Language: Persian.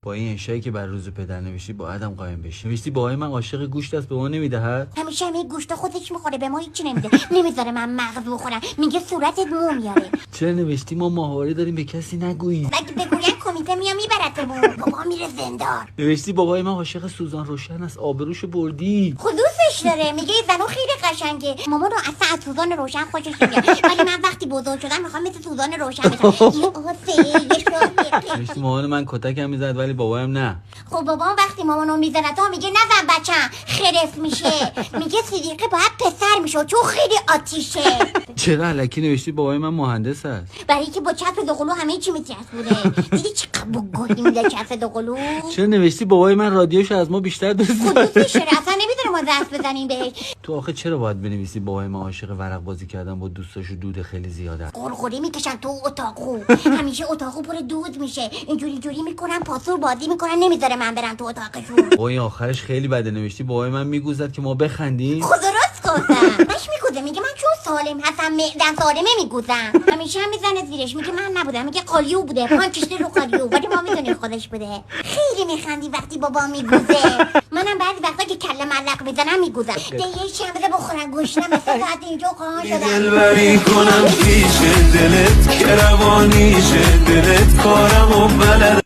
با این انشایی که بر روز پدر نوشتی باید هم قایم بشی. نوشتی بابای من عاشق گوشت است به ما نمیدهد. همیشه همه گوشت خودش میخوره به ما هیچی نمیده. نمیذاره من مغز بخورم. میگه صورتت مو میاره. چرا نوشتی ما ماهواره داریم به کسی نگویی؟ اگه بگویم کمیته میام میبرتمون. بابا میره زندان. نوشتی بابای من عاشق سوزان روشن است آبروشو بردی. خود دوستش داره. میگه زنو خیلی قشنگه. مامانو اصلا از سوزان روشن خوشش نمیاد. ولی من وقتی بزرگ شدم میخوام مثل سوزان روشن بشم. نوشتی مامان من کتکم میزد ولی بابایم نه. خب بابا وقتی مامانو میزنه تا میگه نزن بچم خرف میشه. میگه صدیقه باید پسر میشه چون خیلی آتیشه. چرا الکی نوشتی بابای من مهندس است؟ برای که با چسب دوقلو همه چی میچسبونه. دیدی چقدر گوهی میده چسب دوقلو. چرا نوشتی بابای من رادیوشو از ما بیشتر دوست خود داره؟ دوستش داره اصلا نمیدونه ما دست بزنیم بهش. تو آخه چرا باید بنویسی بابای من عاشق ورق بازی کردن با دوستاشو دود خیلی زیاده؟ قرقری میکشن تو اتاقو. همیشه اتاقو پر دود میشه. اینجوری جوری میکنن پاسور بازی میکنن نمیذاره من برم تو اتاقشون. با این آخرش خیلی بده. نوشتی بابای من میگوزد که ما بخندیم. خود درست گفتم. مش میگوزه میگه من چون سالم هستم معدم سالمه میگوزم. همیشه هم میزنه زیرش میگه من نبودم. میگه قالیو بوده پان کشته رو قالیو ولی ما میدونیم خودش بوده. خیلی میخندی وقتی بابا میگوزه. منم بعضی وقتا که کله ملق میزنم میگوزم. یه چند بخورم گوشتم مثل ساعت اینجا قاها شدم. دلبری کنم پیش دلت که روانیشه دلت کارم و بلد